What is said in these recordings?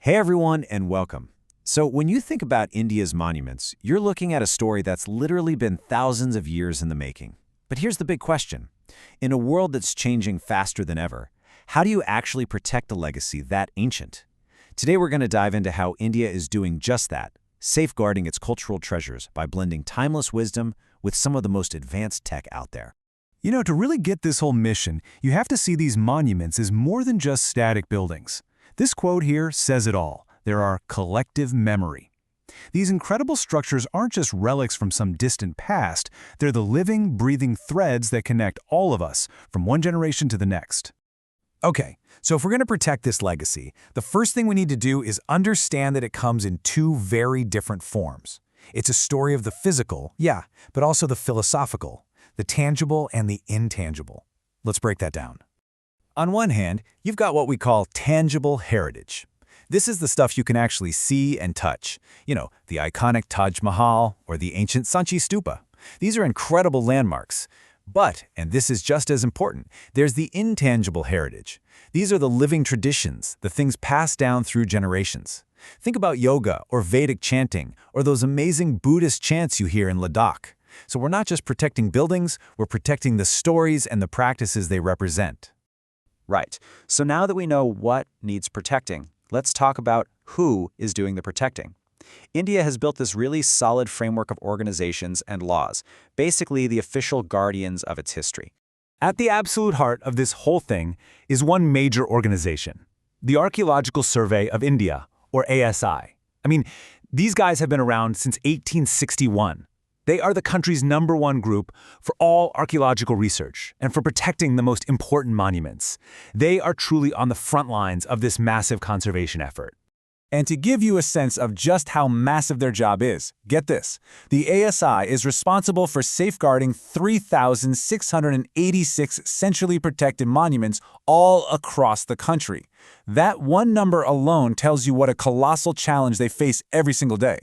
Hey everyone, and welcome. So when you think about India's monuments, you're looking at a story that's literally been thousands of years in the making. But here's the big question. In a world that's changing faster than ever, how do you actually protect a legacy that ancient? Today we're going to dive into how India is doing just that, safeguarding its cultural treasures by blending timeless wisdom with some of the most advanced tech out there. To really get this whole mission, you have to see these monuments as more than just static buildings. This quote here says it all. There are collective memory. These incredible structures aren't just relics from some distant past, they're the living, breathing threads that connect all of us from one generation to the next. Okay, so if we're going to protect this legacy, the first thing we need to do is understand that it comes in two very different forms. It's a story of the physical, yeah, but also the philosophical, the tangible and the intangible. Let's break that down. On one hand, you've got what we call tangible heritage. This is the stuff you can actually see and touch. The iconic Taj Mahal or the ancient Sanchi Stupa. These are incredible landmarks. But, and this is just as important, there's the intangible heritage. These are the living traditions, the things passed down through generations. Think about yoga or Vedic chanting or those amazing Buddhist chants you hear in Ladakh. So we're not just protecting buildings, we're protecting the stories and the practices they represent. Right. So now that we know what needs protecting, let's talk about who is doing the protecting. India has built this really solid framework of organizations and laws, basically the official guardians of its history. At the absolute heart of this whole thing is one major organization, the Archaeological Survey of India, or ASI. These guys have been around since 1861. They are the country's #1 group for all archaeological research and for protecting the most important monuments. They are truly on the front lines of this massive conservation effort. And to give you a sense of just how massive their job is, get this. The ASI is responsible for safeguarding 3,686 centrally protected monuments all across the country. That one number alone tells you what a colossal challenge they face every single day.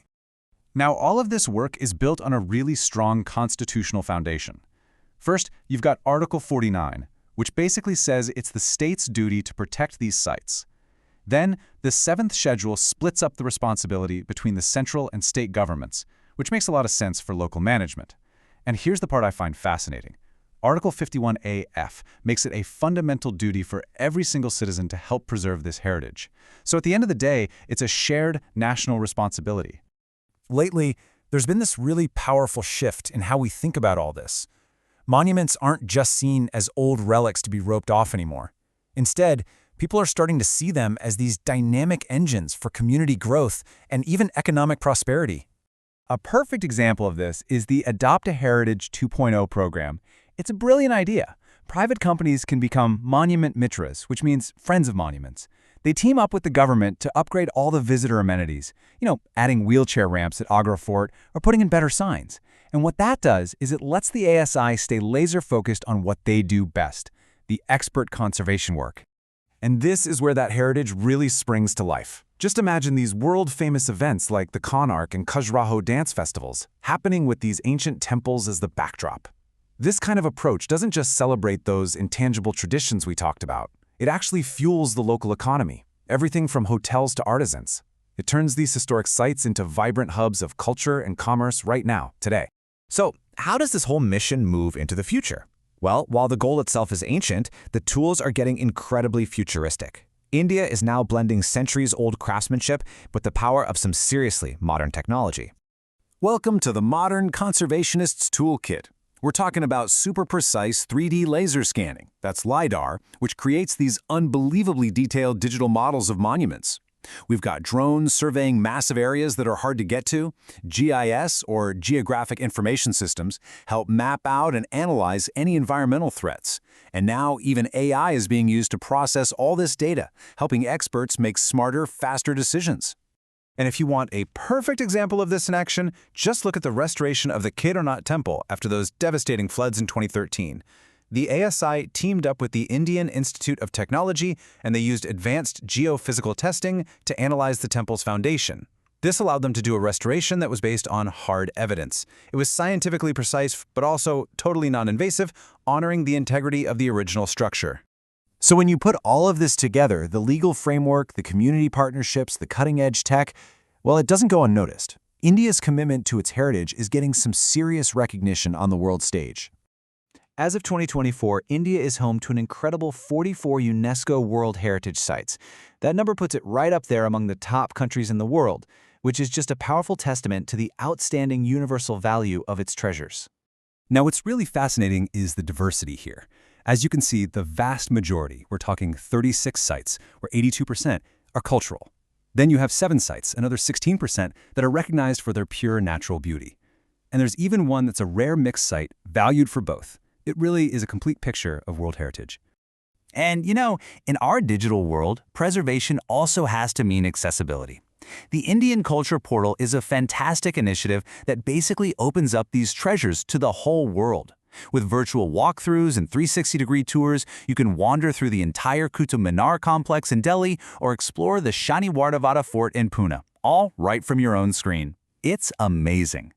Now, all of this work is built on a really strong constitutional foundation. First, you've got Article 49, which basically says it's the state's duty to protect these sites. Then, the 7th schedule splits up the responsibility between the central and state governments, which makes a lot of sense for local management. And here's the part I find fascinating. Article 51A(f) makes it a fundamental duty for every single citizen to help preserve this heritage. So at the end of the day, it's a shared national responsibility. Lately, there's been this really powerful shift in how we think about all this. Monuments aren't just seen as old relics to be roped off anymore. Instead, people are starting to see them as these dynamic engines for community growth and even economic prosperity. A perfect example of this is the Adopt a Heritage 2.0 program. It's a brilliant idea. Private companies can become monument mitras, which means friends of monuments. They team up with the government to upgrade all the visitor amenities, adding wheelchair ramps at Agra Fort or putting in better signs. And what that does is it lets the ASI stay laser-focused on what they do best, the expert conservation work. And this is where that heritage really springs to life. Just imagine these world-famous events like the Konark and Khajuraho dance festivals, happening with these ancient temples as the backdrop. This kind of approach doesn't just celebrate those intangible traditions we talked about. It actually fuels the local economy, everything from hotels to artisans. It turns these historic sites into vibrant hubs of culture and commerce right now, today. So, how does this whole mission move into the future? Well, while the goal itself is ancient, the tools are getting incredibly futuristic. India is now blending centuries-old craftsmanship with the power of some seriously modern technology. Welcome to the Modern Conservationist's Toolkit. We're talking about super precise 3D laser scanning, that's LiDAR, which creates these unbelievably detailed digital models of monuments. We've got drones surveying massive areas that are hard to get to. GIS, or Geographic Information Systems, help map out and analyze any environmental threats. And now even AI is being used to process all this data, helping experts make smarter, faster decisions. And if you want a perfect example of this in action, just look at the restoration of the Kedarnath temple after those devastating floods in 2013. The ASI teamed up with the Indian Institute of Technology, and they used advanced geophysical testing to analyze the temple's foundation. This allowed them to do a restoration that was based on hard evidence. It was scientifically precise, but also totally non-invasive, honoring the integrity of the original structure. So when you put all of this together, the legal framework, the community partnerships, the cutting-edge tech, well, it doesn't go unnoticed. India's commitment to its heritage is getting some serious recognition on the world stage. As of 2024, India is home to an incredible 44 UNESCO World Heritage Sites. That number puts it right up there among the top countries in the world, which is just a powerful testament to the outstanding universal value of its treasures. Now, what's really fascinating is the diversity here. As you can see, the vast majority, we're talking 36 sites, where 82% are cultural. Then you have 7 sites, another 16%, that are recognized for their pure natural beauty. And there's even one that's a rare mixed site, valued for both. It really is a complete picture of World Heritage. And in our digital world, preservation also has to mean accessibility. The Indian Culture Portal is a fantastic initiative that basically opens up these treasures to the whole world. With virtual walkthroughs and 360-degree tours, you can wander through the entire Qutub Minar complex in Delhi or explore the Shaniwardavada Fort in Pune, all right from your own screen. It's amazing.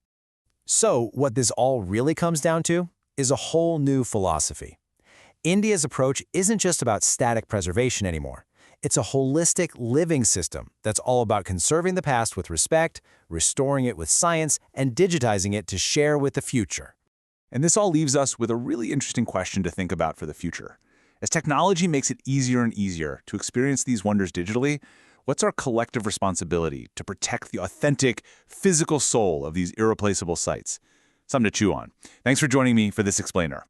So, what this all really comes down to is a whole new philosophy. India's approach isn't just about static preservation anymore. It's a holistic living system that's all about conserving the past with respect, restoring it with science, and digitizing it to share with the future. And this all leaves us with a really interesting question to think about for the future. As technology makes it easier and easier to experience these wonders digitally, what's our collective responsibility to protect the authentic, physical soul of these irreplaceable sites? Something to chew on. Thanks for joining me for this explainer.